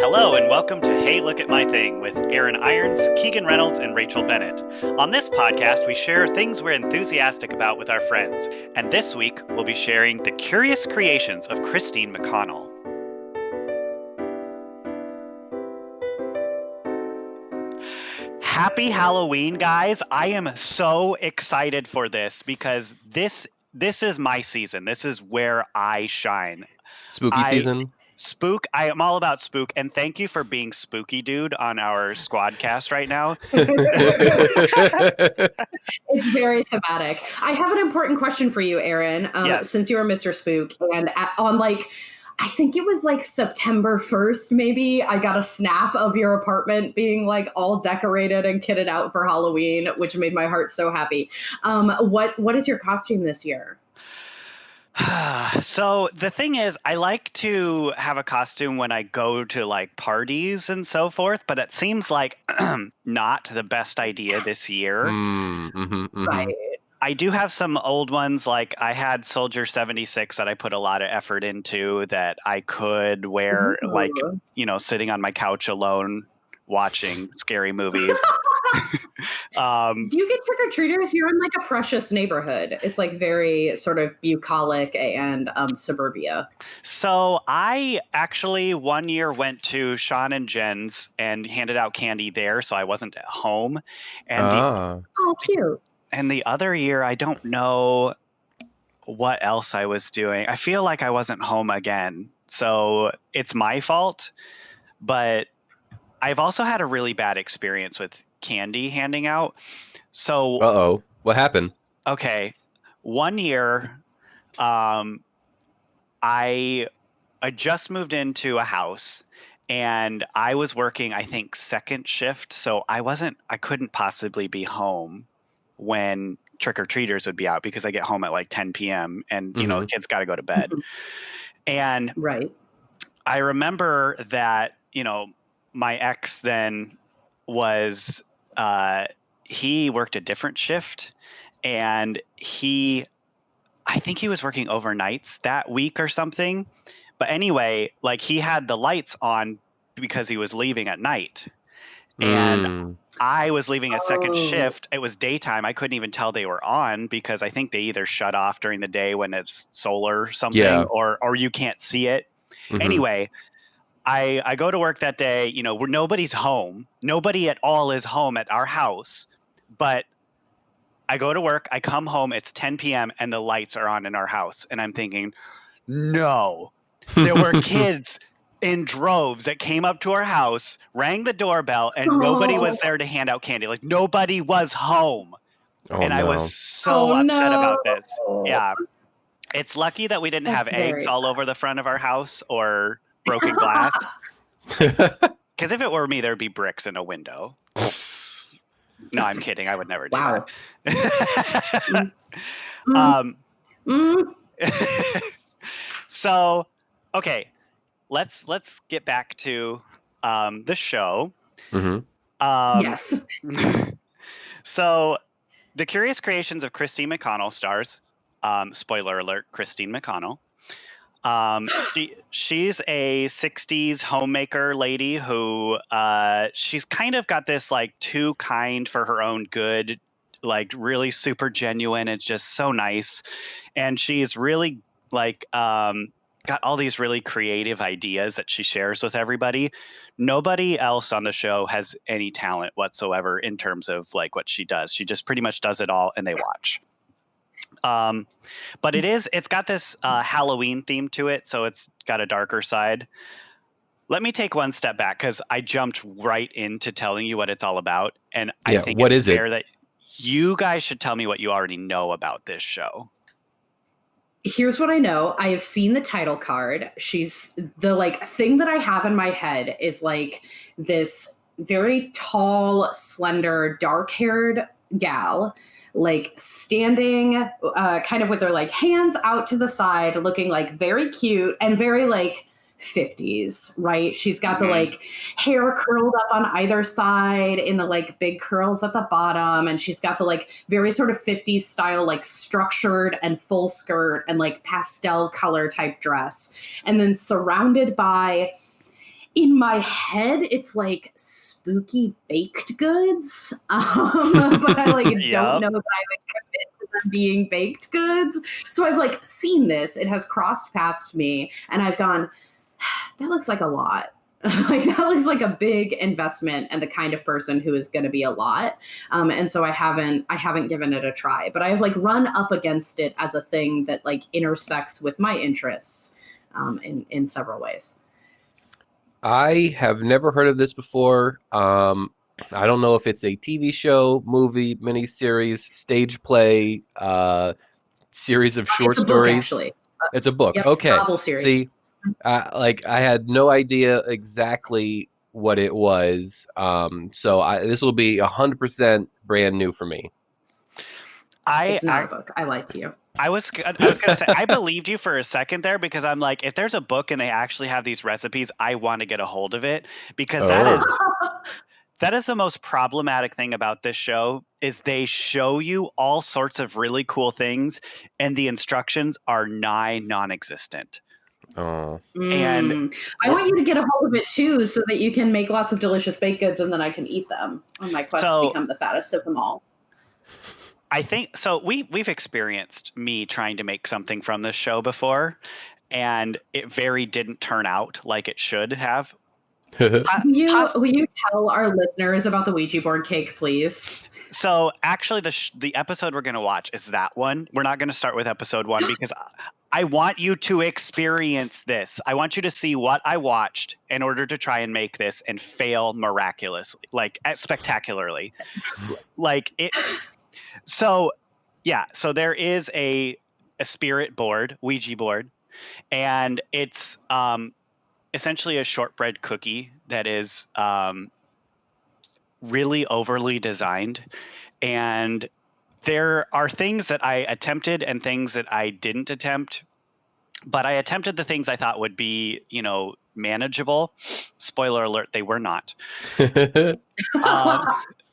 Hello and welcome to Hey Look at My Thing with Aaron Irons, Keegan Reynolds, and Rachel Bennett. On this podcast, we share things we're enthusiastic about with our friends. And this week, we'll be sharing the curious creations of Christine McConnell. Happy Halloween, guys. I am so excited for this because this is my season. This is where I shine. Spooky season. Spook. I am all about spook, and thank you for being spooky dude on our squadcast right now. It's very thematic. I have an important question for you, Aaron. Yes. Since you are Mr. Spook, and I think it was like September 1st, maybe, I got a snap of your apartment being like all decorated and kitted out for Halloween, which made my heart so happy. What is your costume this year? So the thing is, I like to have a costume when I go to like parties and so forth, but it seems like not the best idea this year. Right. I do have some old ones, like I had Soldier 76 that I put a lot of effort into that I could wear, like, you know, sitting on my couch alone watching scary movies. Do you get trick-or-treaters? You're in like a precious neighborhood. It's like very sort of bucolic and suburbia. So I actually one year went to Sean and Jen's and handed out candy there, so I wasn't at home. And Oh, cute. and the other year, I don't know what else I was doing. I feel like I wasn't home again, so it's my fault. But I've also had a really bad experience with candy handing out. So, what happened? okay, one year, I just moved into a house and I was working, I think, second shift. So I couldn't possibly be home when trick-or-treaters would be out because I get home at like 10 p.m. and, you know, the kids got to go to bed. And right. I remember that, you know, my ex then was, he worked a different shift and I think he was working overnights that week or something. But anyway, like he had the lights on because he was leaving at night. And I was leaving a second shift. It was daytime. I couldn't even tell they were on because I think they either shut off during the day when it's solar or something, or you can't see it. Anyway, I go to work that day, you know, where nobody's home. Nobody at all is home at our house. But I go to work, I come home, it's 10 p.m. and the lights are on in our house. And I'm thinking, no, there were kids in droves that came up to our house, rang the doorbell, and nobody was there to hand out candy. Like nobody was home. I was so upset about this. Yeah. It's lucky that we didn't have eggs all over the front of our house or broken glass. Because if it were me, there'd be bricks in a window. No, I'm kidding. I would never do that. So, okay, let's get back to the show. Yes. So, the Curious Creations of Christine McConnell stars. Spoiler alert: Christine McConnell. She's a 60s homemaker lady who she's kind of got this like too kind for her own good, like really super genuine. It's just so nice. And she's really like got all these really creative ideas that she shares with everybody. Nobody else on the show has any talent whatsoever in terms of like what she does. She just pretty much does it all and they watch. But it's got this Halloween theme to it, so it's got a darker side. Let me take one step back because I jumped right into telling you what it's all about, and I think it's fair that you guys should tell me what you already know about this show. Here's what I know. I have seen the title card. She's the like thing that I have in my head is like this very tall, slender, dark-haired gal, like standing kind of with her like hands out to the side, looking like very cute and very like 50s, right? She's got the like hair curled up on either side in the like big curls at the bottom. And she's got the like very sort of 50s style, like structured and full skirt and like pastel color type dress. And then surrounded by In my head, it's like spooky baked goods, but I like don't Yep. know that I would commit to them being baked goods. So I've like seen this; it has crossed past me, and I've gone, "That looks like a lot." Like that looks like a big investment and the kind of person who is going to be a lot. And so I haven't given it a try, but I have like run up against it as a thing that like intersects with my interests in several ways. I have never heard of this before. I don't know if it's a TV show, movie, miniseries, stage play, series of short It's a book, stories. actually. It's a book. Yep, Okay. novel series. See, like I had no idea exactly what it was. This will be 100% brand new for me. I It's not a book. I lied to you. I was gonna say I believed you for a second there because I'm like, if there's a book and they actually have these recipes, I want to get a hold of it because Oh. that is the most problematic thing about this show is they show you all sorts of really cool things and the instructions are nigh non-existent. Oh. And I want you to get a hold of it too, so that you can make lots of delicious baked goods, and then I can eat them on my quest to so become the fattest of them all. I think so we've experienced me trying to make something from this show before and it very didn't turn out like it should have. Po- Will you tell our listeners about the Ouija board cake, please? So actually, the episode we're going to watch is that one. We're not going to start with episode 1 because I want you to experience this. I want you to see what I watched in order to try and make this and fail miraculously, like spectacularly. Like it. So yeah. So there is a spirit board, Ouija board, and it's essentially a shortbread cookie that is really overly designed and there are things that I attempted and things that I didn't attempt, but I attempted the things I thought would be, manageable. Spoiler alert, they were not. Um,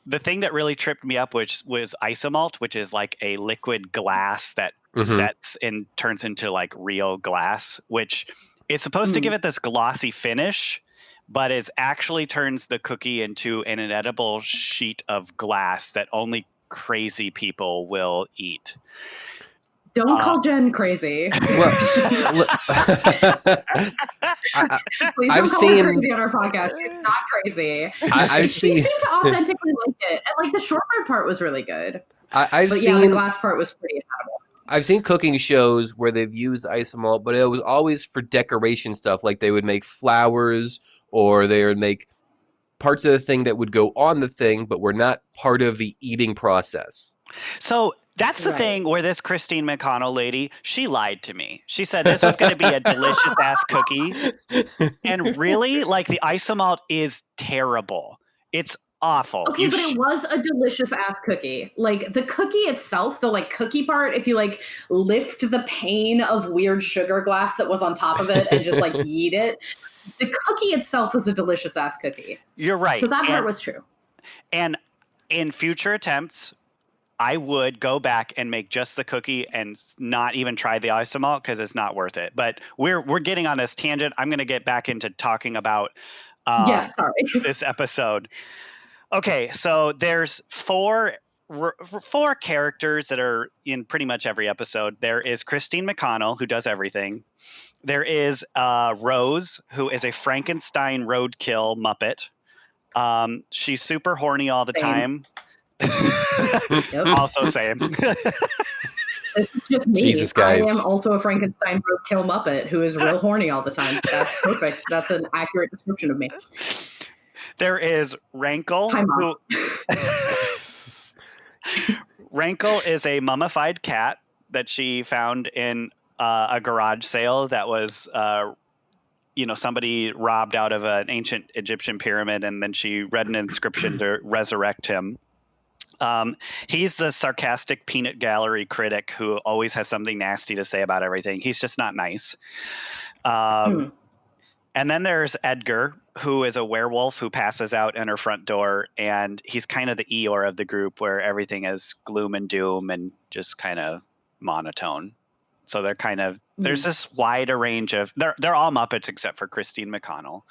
the thing that really tripped me up was isomalt, which is like a liquid glass that Hmm. sets and turns into like real glass, which is supposed to give Mm. it this glossy finish, but it actually turns the cookie into an inedible sheet of glass that only crazy people will eat. Don't call Jen crazy. Well, I, Please I've don't call her seen crazy on our podcast. She's not crazy. I've She seen seemed to authentically like it, and like the shortbread part was really good. I've But yeah, the seen glass part was pretty incredible. I've seen cooking shows where they've used isomalt, but it was always for decoration stuff. Like they would make flowers or they would make parts of the thing that would go on the thing, but were not part of the eating process. So that's the Right. thing where this Christine McConnell lady, she lied to me. She said this was going to be a delicious ass cookie. And really, like the isomalt is terrible. It's awful. Okay, but it was a delicious ass cookie. Like the cookie itself, the like cookie part, if you like lift the pane of weird sugar glass that was on top of it and just like yeet it, the cookie itself was a delicious ass cookie. You're right. So that part was true. And in future attempts, I would go back and make just the cookie and not even try the isomalt because it's not worth it. But we're getting on this tangent. I'm going to get back into talking about Yes, sorry. this episode. Okay, so there's four characters that are in pretty much every episode. There is Christine McConnell, who does everything. There is Rose, who is a Frankenstein roadkill Muppet. She's super horny all the Same. time. Yep. Also same. This is just me. Jesus, guys. I am also a Frankenstein roadkill Muppet who is real horny all the time. That's perfect. That's an accurate description of me. There is Rankle. Hi, Mom. Rankle is a mummified cat that she found in a garage sale that was somebody robbed out of an ancient Egyptian pyramid, and then she read an inscription to resurrect him. He's the sarcastic peanut gallery critic who always has something nasty to say about everything. He's just not nice. And then there's Edgar, who is a werewolf who passes out in her front door, and he's kind of the Eeyore of the group, where everything is gloom and doom and just kind of monotone. So they're kind of there's this wide range of they're all Muppets except for Christine McConnell,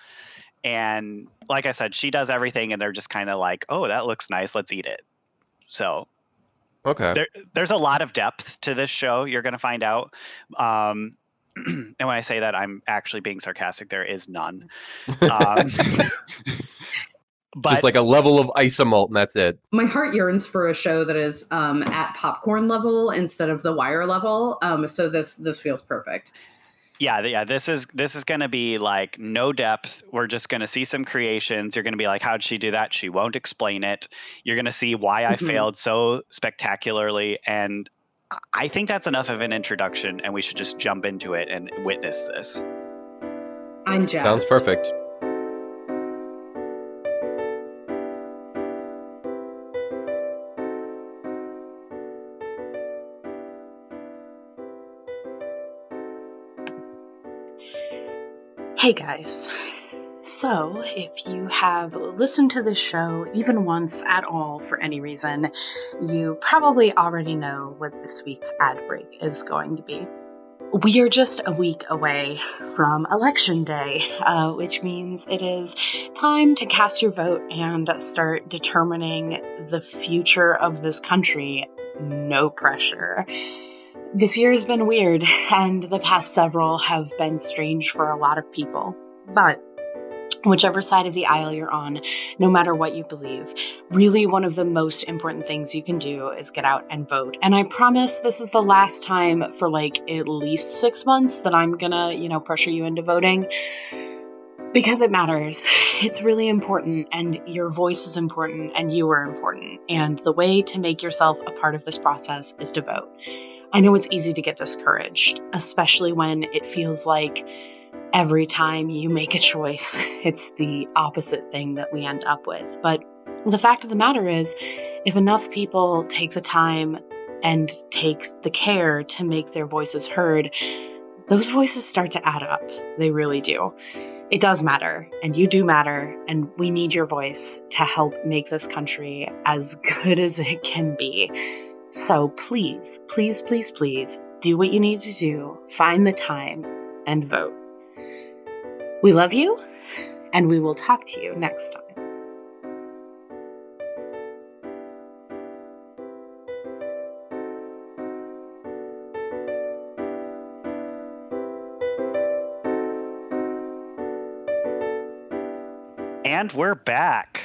And like I said, she does everything, and they're just kind of like, oh, that looks nice, let's eat it. So Okay. there's a lot of depth to this show. You're going to find out. And when I say that, I'm actually being sarcastic. There is none. But Just like a level of isomalt, and that's it. My heart yearns for a show that is at popcorn level instead of the wire level. So this feels perfect. Yeah. This is going to be like no depth. We're just going to see some creations. You're going to be like, how'd she do that? She won't explain it. You're going to see why I failed so spectacularly. And I think that's enough of an introduction, and we should just jump into it and witness this. I'm jazzed. Sounds perfect. Hey guys. So, if you have listened to this show even once at all for any reason, you probably already know what this week's ad break is going to be. We are just a week away from Election Day, which means it is time to cast your vote and start determining the future of this country. No pressure. This year has been weird, and the past several have been strange for a lot of people. But whichever side of the aisle you're on, no matter what you believe, really one of the most important things you can do is get out and vote. And I promise this is the last time for like at least 6 months that I'm gonna, pressure you into voting. Because it matters. It's really important, and your voice is important, and you are important. And the way to make yourself a part of this process is to vote. I know it's easy to get discouraged, especially when it feels like every time you make a choice, it's the opposite thing that we end up with. But the fact of the matter is, if enough people take the time and take the care to make their voices heard, those voices start to add up. They really do. It does matter, and you do matter, and we need your voice to help make this country as good as it can be. So please, please, please, please, do what you need to do, find the time, and vote. We love you, and we will talk to you next time. And we're back.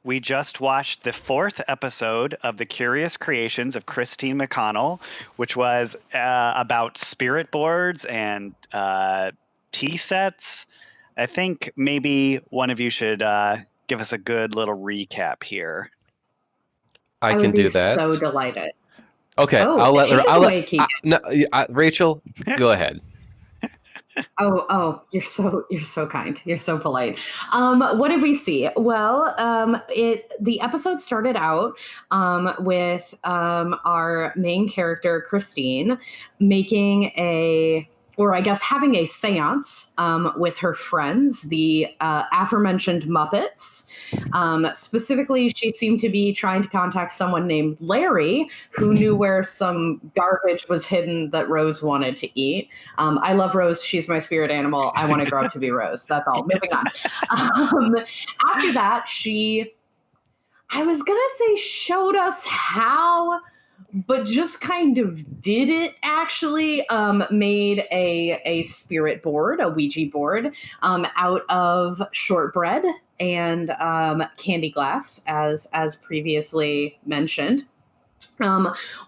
We just watched the 4th episode of The Curious Creations of Christine McConnell, which was about spirit boards and tea sets. I think maybe one of you should give us a good little recap here. I can do that. So delighted. Okay, Oh, I'll let take her. us away, Keegan. Rachel, go ahead. Oh, you're so kind. You're so polite. What did we see? Well, the episode started out with our main character, Christine, having a seance with her friends, the aforementioned Muppets. Specifically, she seemed to be trying to contact someone named Larry, who knew where some garbage was hidden that Rose wanted to eat. I love Rose. She's my spirit animal. I want to grow up to be Rose. That's all. Moving on. After that, I was going to say showed us how, but just kind of did it actually. Made a spirit board, a Ouija board, out of shortbread and candy glass, as previously mentioned.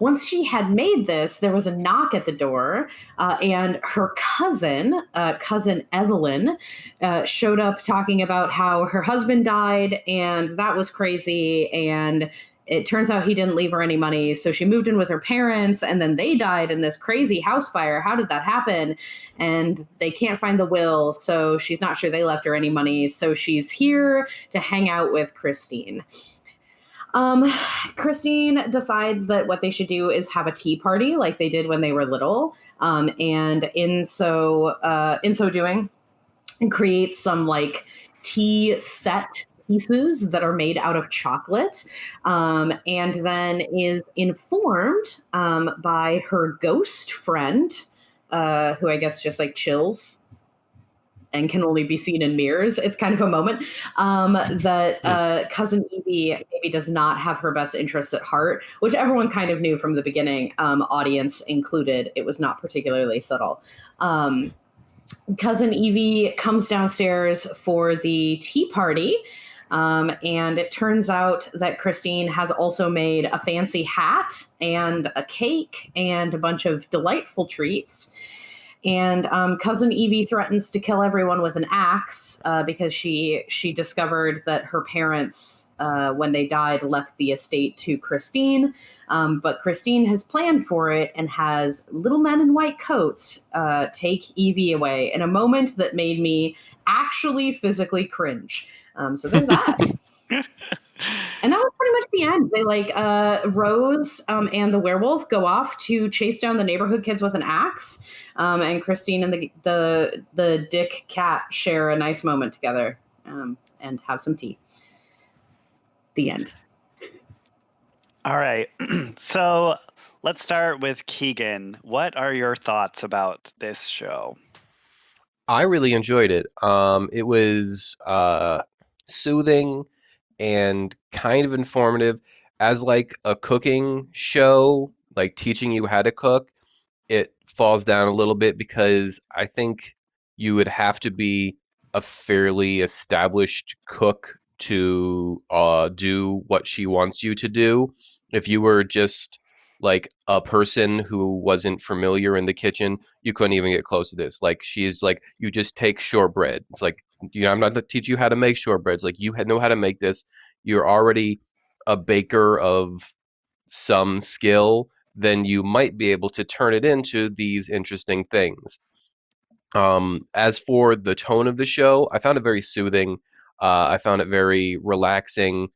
Once she had made this, there was a knock at the door, and her cousin Evelyn, showed up talking about how her husband died, and that was crazy, and it turns out he didn't leave her any money, so she moved in with her parents, and then they died in this crazy house fire. How did that happen? And they can't find the will, so she's not sure they left her any money, so she's here to hang out with Christine. Christine decides that what they should do is have a tea party like they did when they were little. And in so doing, creates some like tea set pieces that are made out of chocolate, and then is informed by her ghost friend, who I guess just like chills and can only be seen in mirrors. It's kind of a moment that cousin Evie maybe does not have her best interests at heart, which everyone kind of knew from the beginning, audience included. It was not particularly subtle. Cousin Evie comes downstairs for the tea party. And it turns out that Christine has also made a fancy hat and a cake and a bunch of delightful treats. And cousin Evie threatens to kill everyone with an axe because she discovered that her parents, when they died, left the estate to Christine. But Christine has planned for it and has little men in white coats take Evie away in a moment that made me actually physically cringe. So there's that. And that was pretty much the end. They Rose and the werewolf go off to chase down the neighborhood kids with an axe. And Christine and the dick cat share a nice moment together and have some tea. The end. All right. So let's start with Keegan. What are your thoughts about this show? I really enjoyed it. It was soothing and kind of informative. As like a cooking show, like teaching you how to cook, it falls down a little bit because I think you would have to be a fairly established cook to do what she wants you to do. If you were just like a person who wasn't familiar in the kitchen, you couldn't even get close to this. Like she's like, you just take shortbread. It's like, I'm not to teach you how to make shortbreads. Like you know how to make this. You're already a baker of some skill, then you might be able to turn it into these interesting things. As for the tone of the show, I found it very soothing. I found it very relaxing.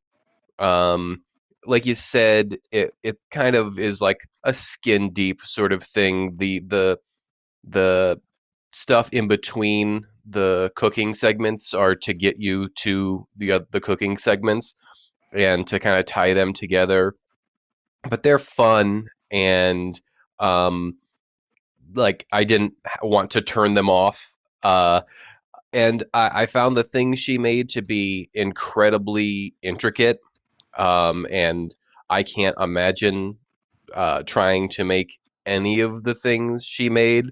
Um, like you said, it kind of is like a skin deep sort of thing. The stuff in between the cooking segments are to get you to the cooking segments and to kind of tie them together. But they're fun and like I didn't want to turn them off. And I found the things she made to be incredibly intricate. And I can't imagine trying to make any of the things she made.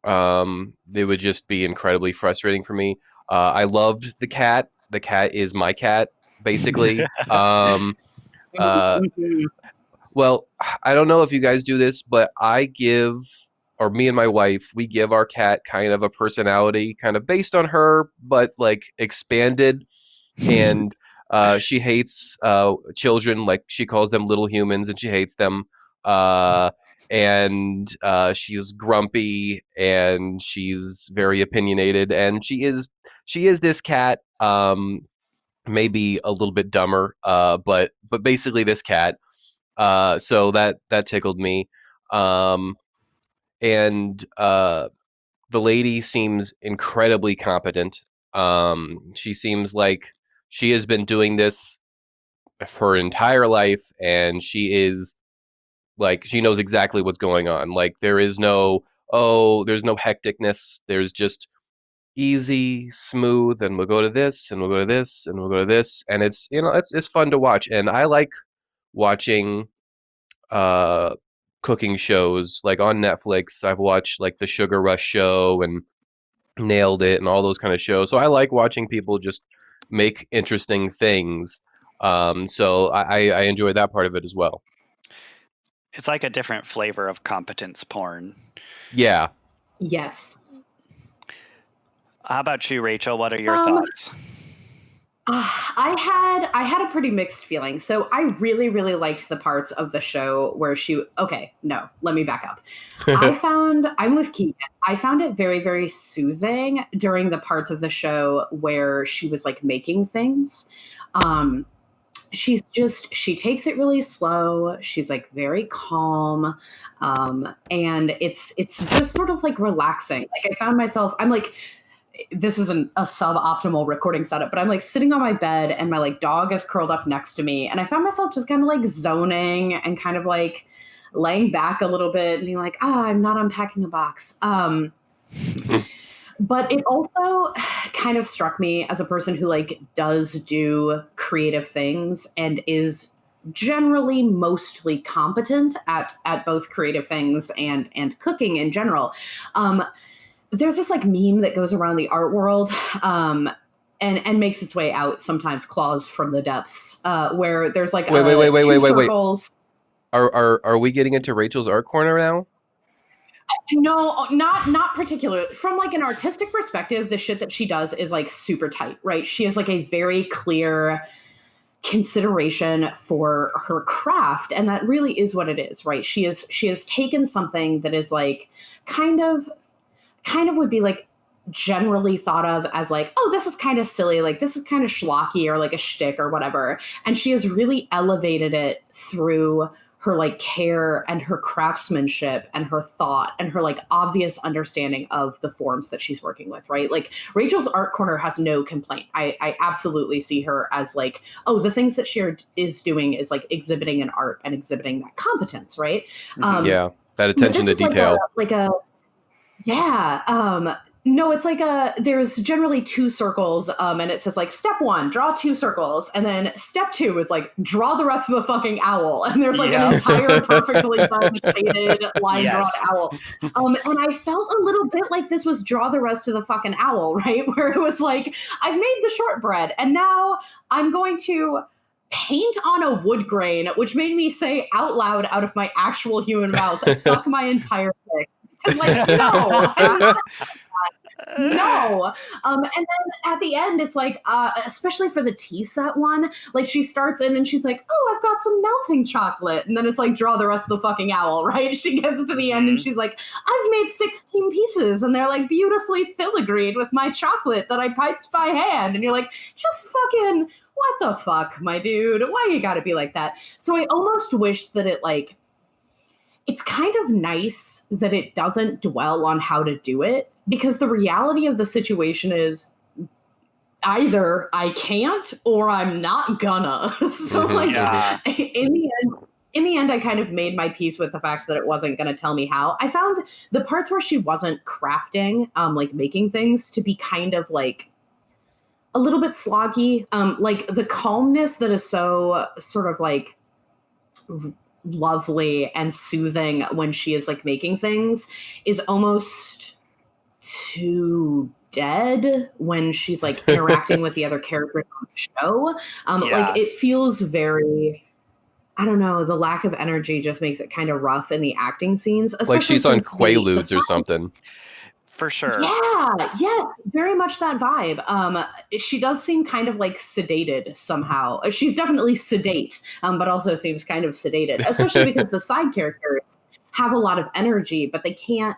They would just be incredibly frustrating for me. I loved the cat. The cat is my cat, basically. Mhm. Well, I don't know if you guys do this, but or me and my wife, we give our cat kind of a personality, kind of based on her, but like expanded. And she hates children, like she calls them little humans, and she hates them. And she's grumpy, and she's very opinionated, and she is this cat. Maybe a little bit dumber, but basically this cat. So that tickled me. Um, and the lady seems incredibly competent. She seems like she has been doing this her entire life, and she is like she knows exactly what's going on. Like there's no hecticness. There's just easy, smooth, and we'll go to this, and we'll go to this, and we'll go to this, and it's fun to watch. And I like watching uh cooking shows like on Netflix. I've watched like the Sugar Rush show and Nailed It and all those kind of shows. So I like watching people just make interesting things. So I enjoy that part of it as well. It's like a different flavor of competence porn. Yeah. Yes. How about you, Rachel? What are your thoughts? I had a pretty mixed feeling. So I really, really liked the parts of the show where let me back up. I'm with Keegan. I found it very, very soothing during the parts of the show where she was like making things. She takes it really slow. She's like very calm. And it's just sort of like relaxing. Like I found myself, I'm like, this isn't a suboptimal recording setup, but I'm like sitting on my bed and my like dog is curled up next to me. And I found myself just kind of like zoning and kind of like laying back a little bit and being like, I'm not unpacking a box. But it also kind of struck me as a person who like does do creative things and is generally mostly competent at both creative things and cooking in general. There's this like meme that goes around the art world and makes its way out, sometimes claws from the depths, wait, where like two circles. Are we getting into Rachel's art corner now? No, not particularly. From like an artistic perspective, the shit that she does is like super tight, right? She has like a very clear consideration for her craft, and that really is what it is, right? She has taken something that is like kind of would be like generally thought of as like, oh, this is kind of silly, like this is kind of schlocky or like a shtick or whatever, and she has really elevated it through her like care and her craftsmanship and her thought and her like obvious understanding of the forms that she's working with, right? Like Rachel's art corner has no complaint. I absolutely see her as like, oh, the things that she is doing is like exhibiting an art and exhibiting that competence, right? Yeah, that attention to detail. No, it's like there's generally two circles, and it says like step 1, draw 2 circles, and then step 2 is like draw the rest of the fucking owl, and there's like an entire perfectly done shaded line drawn owl. And I felt a little bit like this was draw the rest of the fucking owl, right? Where it was like, I've made the shortbread, and now I'm going to paint on a wood grain, which made me say out loud out of my actual human mouth, suck my entire dick. Because like, no, I'm not no. And then at the end, it's like, especially for the tea set one, like she starts in and she's like, oh, I've got some melting chocolate. And then it's like, draw the rest of the fucking owl, right? She gets to the end and she's like, I've made 16 pieces and they're like beautifully filigreed with my chocolate that I piped by hand. And you're like, just fucking, what the fuck, my dude? Why you gotta be like that? So I almost wish that it like, it's kind of nice that it doesn't dwell on how to do it, because the reality of the situation is either I can't or I'm not gonna. So like in the end, I kind of made my peace with the fact that it wasn't going to tell me how. I found the parts where she wasn't crafting, like making things, to be kind of like a little bit sloggy. Like the calmness that is so sort of like lovely and soothing when she is like making things is almost too dead when she's like interacting with the other characters on the show. Like it feels very, I don't know, the lack of energy just makes it kind of rough in the acting scenes, especially like she's on Quaaludes or something. For sure. Yeah, yes, very much that vibe. She does seem kind of like sedated somehow. She's definitely sedate, but also seems kind of sedated, especially because the side characters have a lot of energy, but they can't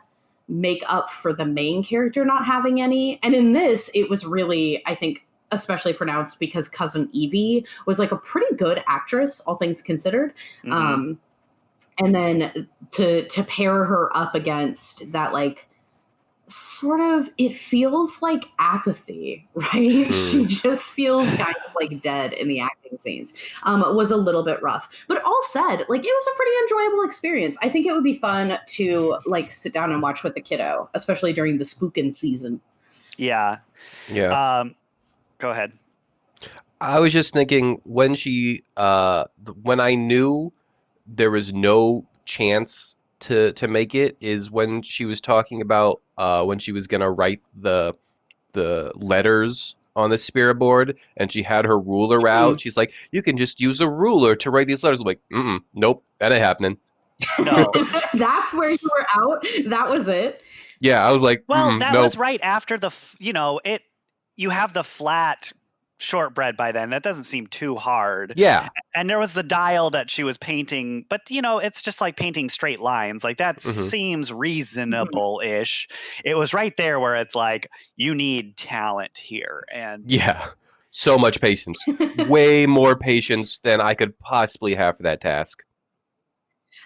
make up for the main character not having any. And in this, it was really, I think, especially pronounced because Cousin Evie was like a pretty good actress, all things considered. And then to pair her up against that, like, sort of, it feels like apathy, right? She just feels kind of like dead in the acting scenes. It was a little bit rough, but all said, like, it was a pretty enjoyable experience. I think it would be fun to like sit down and watch with the kiddo, especially during the spookin season. Yeah. Go ahead. I was just thinking when she, when I knew there was no chance to make it is when she was talking about when she was gonna write the letters on the spirit board and she had her ruler out. She's like, you can just use a ruler to write these letters. I'm like, nope, that ain't happening. No. That's where you were out. That was it. Yeah, I was like, well, that nope. was right after the, you have the flat shortbread by then. That doesn't seem too hard. Yeah. And there was the dial that she was painting, but it's just like painting straight lines. Like that seems reasonable-ish. It was right there where it's like, you need talent here. And yeah, so much patience. Way more patience than I could possibly have for that task.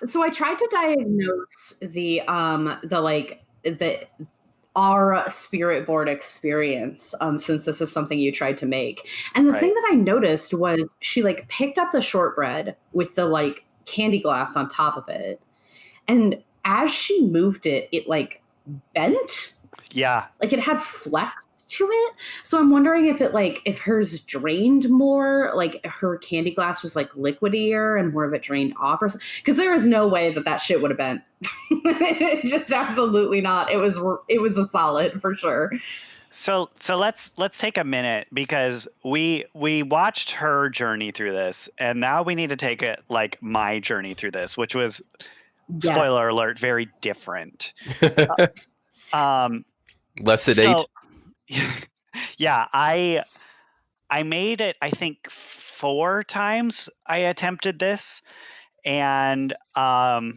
So I tried to diagnose our spirit board experience, since this is something you tried to make. And the thing that I noticed was she like picked up the shortbread with the like candy glass on top of it. And as she moved it, it like bent. Yeah. Like it had flex to it. So I'm wondering if if hers drained more, like her candy glass was like liquidier and more of it drained off or something. Because there is no way that shit would have been. Just absolutely not. It was a solid for sure. So let's take a minute, because we watched her journey through this, and now we need to take it like my journey through this, which was, spoiler alert, very different. Less sedate. So yeah, I made it, I think 4 times I attempted this, and I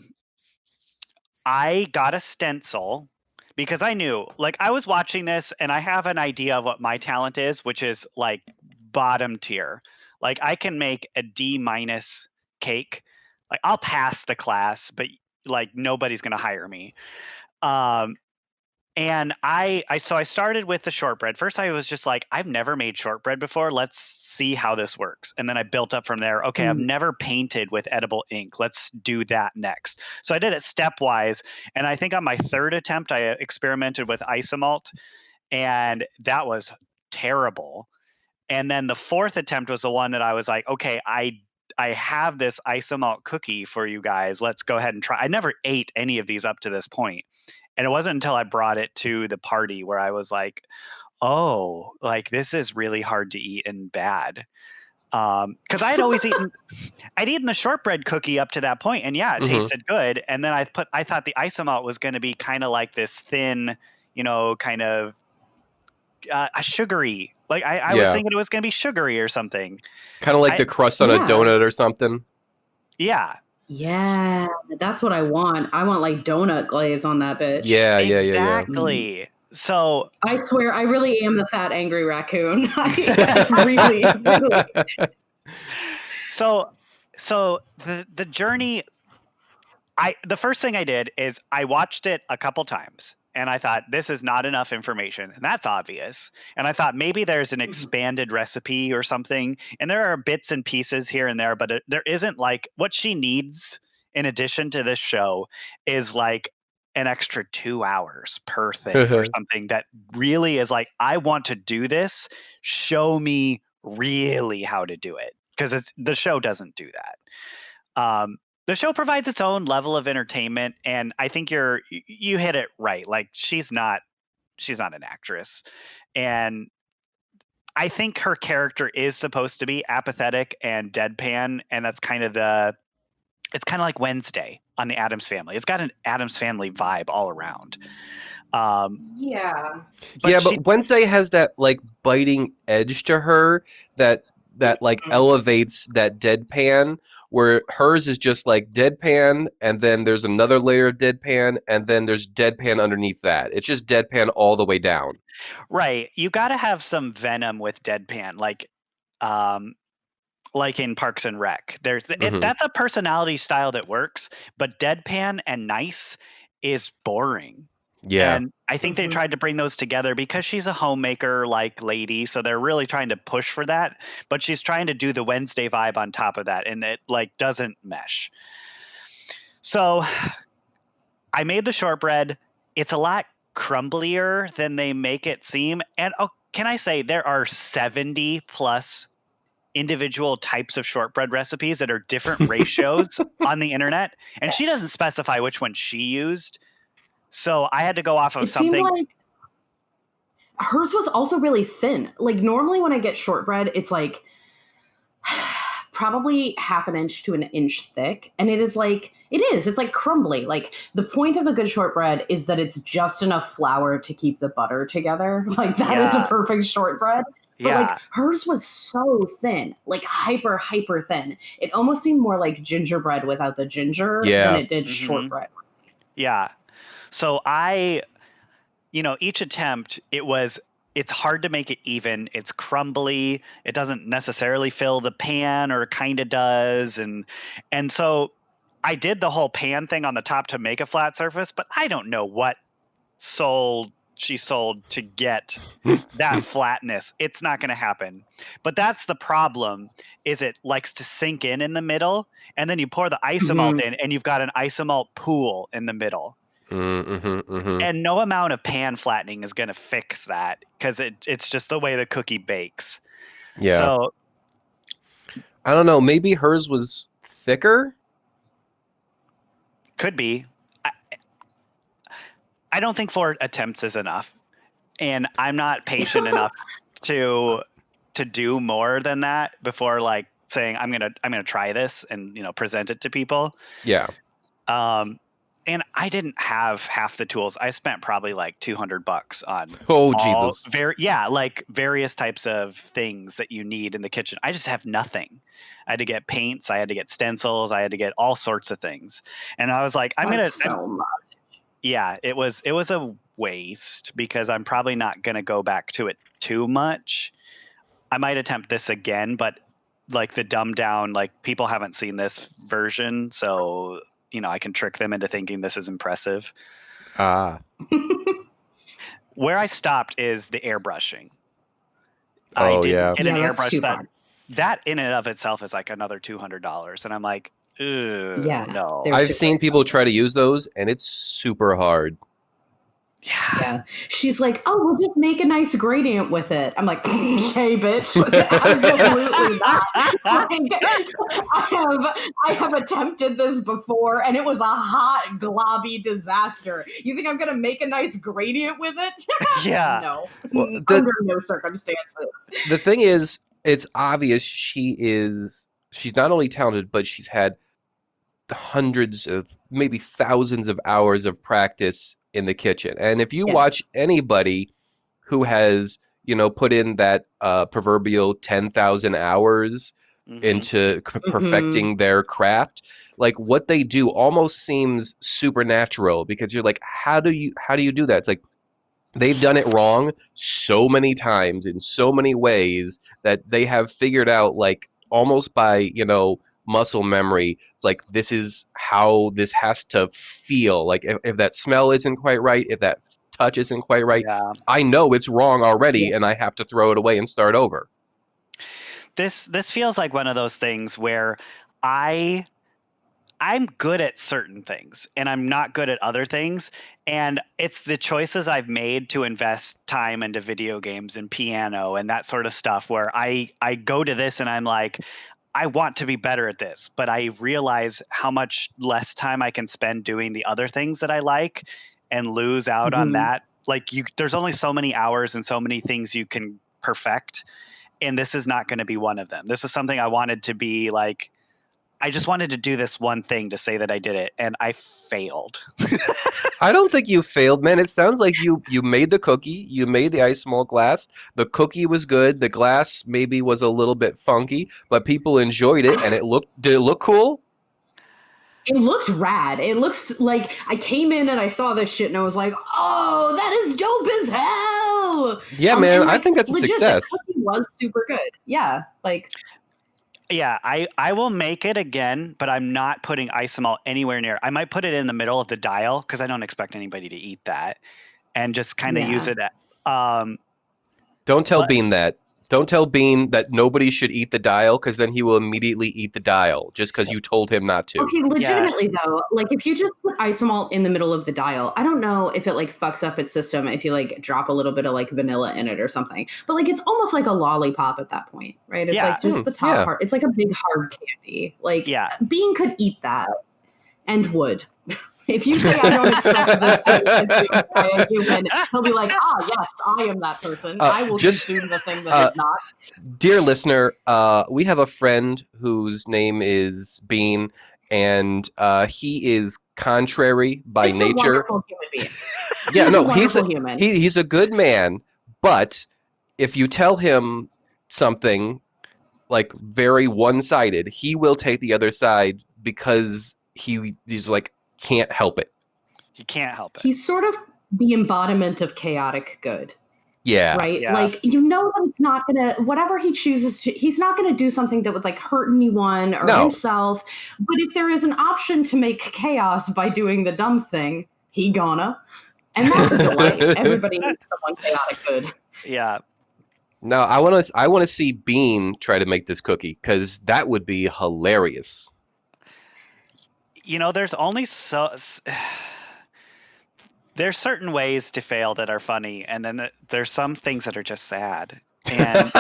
got a stencil because I knew, like, I was watching this and I have an idea of what my talent is, which is like bottom tier. Like, I can make a D- cake. Like, I'll pass the class, but like nobody's gonna hire me. Um, and so I started with the shortbread. First, I was just like, I've never made shortbread before. Let's see how this works. And then I built up from there. Okay, I've never painted with edible ink. Let's do that next. So I did it stepwise. And I think on my 3rd attempt, I experimented with isomalt, and that was terrible. And then the 4th attempt was the one that I was like, okay, I have this isomalt cookie for you guys. Let's go ahead and try. I never ate any of these up to this point. And it wasn't until I brought it to the party where I was like, oh, like this is really hard to eat and bad. Because I'd always eaten the shortbread cookie up to that point, and yeah, it tasted good. And then I thought the isomalt was going to be kind of like this thin, kind of a sugary. Like I was thinking it was going to be sugary or something. Kind of like the crust on a donut or something. Yeah. Yeah, that's what I want. I want like donut glaze on that bitch. Yeah. Exactly. So I swear, I really am the fat angry raccoon. I really. So the journey. The first thing I did is I watched it a couple times, and I thought, this is not enough information, and that's obvious. And I thought maybe there's an expanded recipe or something, and there are bits and pieces here and there, but there isn't. Like, what she needs in addition to this show is like an extra 2 hours per thing or something that really is like, I want to do this. Show me really how to do it, because the show doesn't do that. The show provides its own level of entertainment, and I think you hit it right. Like, she's not an actress, and I think her character is supposed to be apathetic and deadpan, and that's kind of it's kind of like Wednesday on the Addams Family. It's got an Addams Family vibe all around. Yeah. But Wednesday has that like biting edge to her that like elevates that deadpan, where hers is just like deadpan, and then there's another layer of deadpan, and then there's deadpan underneath that. It's just deadpan all the way down. Right. You got to have some venom with deadpan, like in Parks and Rec. That's a personality style that works, but deadpan and nice is boring. Yeah. And I think they tried to bring those together because she's a homemaker like lady, so they're really trying to push for that, but she's trying to do the Wednesday vibe on top of that, and it like doesn't mesh. So I made the shortbread. It's a lot crumblier than they make it seem. And can I say there are 70 plus individual types of shortbread recipes that are different ratios on the internet, and she doesn't specify which one she used. So I had to go off of something. Seemed like hers was also really thin. Like normally when I get shortbread, it's like probably 1/2 inch to 1 inch thick. And it's like crumbly. Like the point of a good shortbread is that it's just enough flour to keep the butter together. Like that is a perfect shortbread. But like hers was so thin, like hyper thin. It almost seemed more like gingerbread without the ginger than it did shortbread. Yeah. So each attempt, it's hard to make it even. It's crumbly. It doesn't necessarily fill the pan, or kind of does. And so I did the whole pan thing on the top to make a flat surface, but I don't know what she sold to get that flatness. It's not going to happen. But that's the problem, is it likes to sink in the middle, and then you pour the isomalt in, and you've got an isomalt pool in the middle. Mm-hmm. And no amount of pan flattening is going to fix that because it's just the way the cookie bakes. Yeah. So I don't know. Maybe hers was thicker. could be. I don't think 4 attempts is enough, and I'm not patient enough to do more than that before like saying I'm gonna try this and present it to people. Yeah. And I didn't have half the tools. I spent probably like $200 on Oh, all Jesus. like various types of things that you need in the kitchen. I just have nothing. I had to get paints, I had to get stencils, I had to get all sorts of things. And I was like, That's so much. yeah, it was a waste because I'm probably not going to go back to it too much. I might attempt this again, but like the dumbed down, like people haven't seen this version, so I can trick them into thinking this is impressive. Ah. Where I stopped is the airbrushing. I Oh, didn't yeah. get an That's airbrush too far. that in and of itself is like another $200, and I'm like, Yeah, no. they're I've super seen people try to expensive. use those, and it's super hard. Yeah. Yeah. She's like, oh, we'll just make a nice gradient with it. I'm like, okay, bitch. Absolutely not. I have attempted this before and it was a hot, globby disaster. You think I'm gonna make a nice gradient with it? Yeah. No. Well, Under no circumstances. the thing is, it's obvious she's not only talented, but she's had hundreds of maybe thousands of hours of practice in the kitchen. And if you watch Yes. anybody who has, put in that proverbial 10,000 hours Mhm. into perfecting their craft, like what they do almost seems supernatural because you're like, how do you do that? It's like they've done it wrong so many times in so many ways that they have figured out, like almost by muscle memory. It's like this is how this has to feel. Like if that smell isn't quite right, if that touch isn't quite right, Yeah. I know it's wrong already, Yeah. and I have to throw it away and start over. This feels like one of those things where I'm good at certain things and I'm not good at other things. And it's the choices I've made to invest time into video games and piano and that sort of stuff where I go to this and I'm like, I want to be better at this, but I realize how much less time I can spend doing the other things that I like and lose out on that. Like there's only so many hours and so many things you can perfect. And this is not going to be one of them. This is something I wanted to be like, I just wanted to do this one thing to say that I did it, and I failed. I don't think you failed, man. It sounds like you made the cookie, you made the ice malt glass. The cookie was good. The glass maybe was a little bit funky, but people enjoyed it, and did it look cool? It looks rad. It looks like I came in and I saw this shit and I was like, oh, that is dope as hell. Yeah, man, and, I think that's a legit, success. The cookie was super good. Yeah, like. Yeah, I will make it again, but I'm not putting isomalt anywhere near. I might put it in the middle of the dial because I don't expect anybody to eat that, and just kind of use it. Don't tell but- Bean that. Don't tell Bean that nobody should eat the dial, because then he will immediately eat the dial just because you told him not to. Okay, legitimately though, like if you just put isomalt in the middle of the dial, I don't know if it like fucks up its system if you like drop a little bit of like vanilla in it or something. But like it's almost like a lollipop at that point, right? It's like just the top part. It's like a big hard candy. Like Bean could eat that and would. If you say I don't expect this to be consumed by a human, he'll be like, yes, I am that person. I will consume the thing that is not. Dear listener, we have a friend whose name is Bean, and he is contrary by nature. A wonderful human being. He's a good man, but if you tell him something like very one-sided, he will take the other side because he's like, can't help it. He can't help it. He's sort of the embodiment of chaotic good. Yeah. Right? Yeah. Like, that it's not gonna, whatever he chooses to, he's not gonna do something that would like hurt anyone or himself. But if there is an option to make chaos by doing the dumb thing, he gonna. And that's a delight. Everybody needs someone chaotic good. Yeah. No, I want to see Bean try to make this cookie, because that would be hilarious. There's only there's certain ways to fail that are funny, and then there's some things that are just sad. And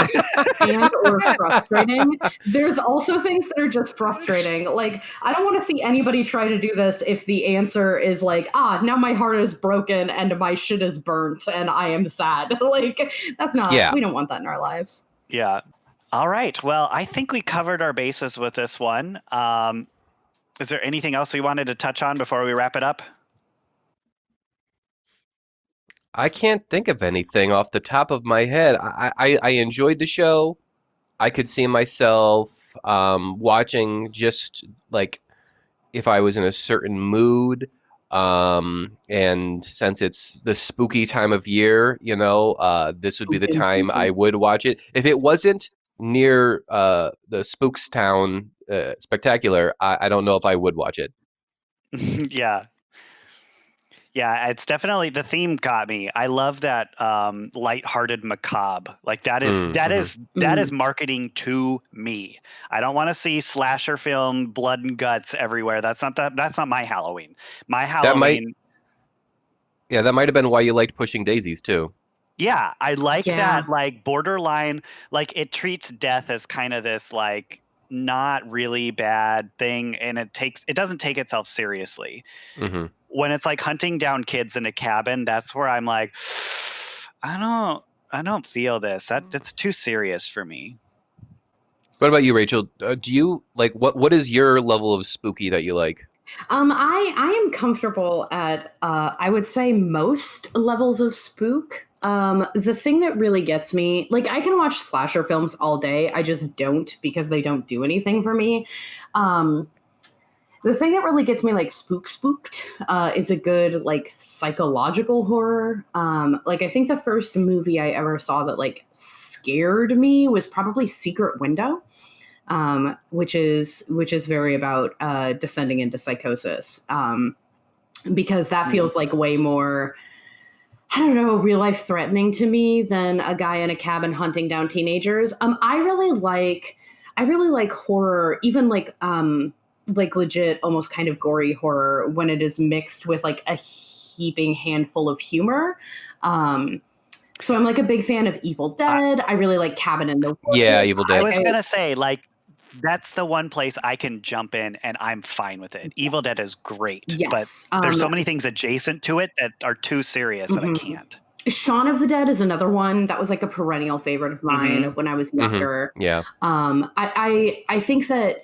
or frustrating. There's also things that are just frustrating. Like, I don't want to see anybody try to do this if the answer is like, now my heart is broken and my shit is burnt and I am sad. Like, that's not, we don't want that in our lives. Yeah. All right. Well, I think we covered our bases with this one. Is there anything else we wanted to touch on before we wrap it up? I can't think of anything off the top of my head. I enjoyed the show. I could see myself watching just like if I was in a certain mood. And since it's the spooky time of year, this would be the Spookin' time season. I would watch it. If it wasn't near the Spookstown Spectacular, I don't know if I would watch it. Yeah. Yeah, it's definitely, the theme got me. I love that lighthearted macabre. Like that is marketing to me. I don't want to see slasher film blood and guts everywhere. That's not my Halloween. My Halloween. That might have been why you liked Pushing Daisies too. Yeah, I like that, like borderline, like it treats death as kind of this like not really bad thing, and it doesn't take itself seriously. Mm-hmm. When it's like hunting down kids in a cabin, that's where I'm like, I don't feel this. That's too serious for me. What about you, Rachel? Do you like what is your level of spooky that you like? I am comfortable at I would say most levels of spook. The thing that really gets me, like I can watch slasher films all day. I just don't because they don't do anything for me. The thing that really gets me like spooked is a good like psychological horror. Like I think the first movie I ever saw that like scared me was probably Secret Window. Which is very about descending into psychosis, because that feels like way more, I don't know, real life threatening to me than a guy in a cabin hunting down teenagers. I really like horror, even like legit, almost kind of gory horror when it is mixed with like a heaping handful of humor. So I'm like a big fan of Evil Dead. I really like Cabin in the Woods. Yeah, Evil Dead. I was gonna say, like, that's the one place I can jump in and I'm fine with it. Yes. Evil Dead is great, but there's so many things adjacent to it that are too serious that I can't. Shaun of the Dead is another one that was like a perennial favorite of mine when I was younger. Yeah. I think that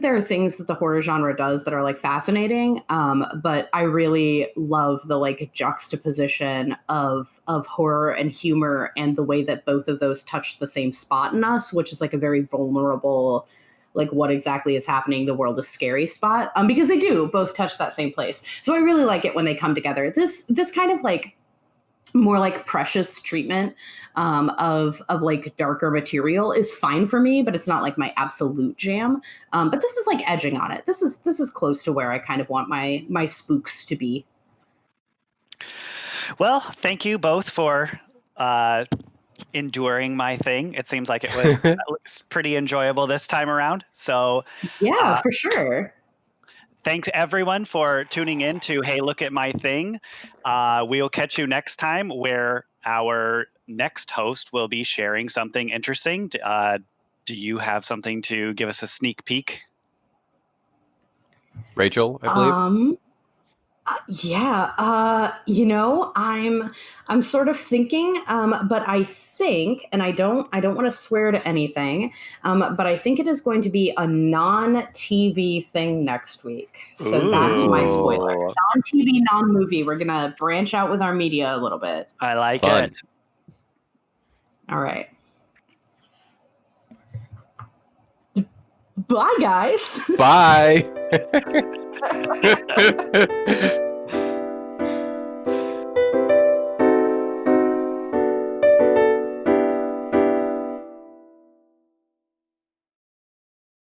there are things that the horror genre does that are like fascinating, but I really love the like juxtaposition of horror and humor and the way that both of those touch the same spot in us, which is like a very vulnerable, like what exactly is happening, the world is scary spot, because they do both touch that same place. So I really like it when they come together. This kind of like more like precious treatment of like darker material is fine for me, but it's not like my absolute jam. But this is like edging on it. This is close to where I kind of want my spooks to be. Well, thank you both for enduring my thing. It seems like it was pretty enjoyable this time around. So yeah, for sure. Thanks everyone for tuning in to Hey Look at My Thing. We'll catch you next time where our next host will be sharing something interesting. Do you have something to give us a sneak peek? Rachel, I believe. I'm sort of thinking, but I think, and I don't want to swear to anything, but I think it is going to be a non-TV thing next week. So that's my spoiler. Non-TV, non-movie. We're gonna branch out with our media a little bit. I like it. All right. Bye, guys. Bye.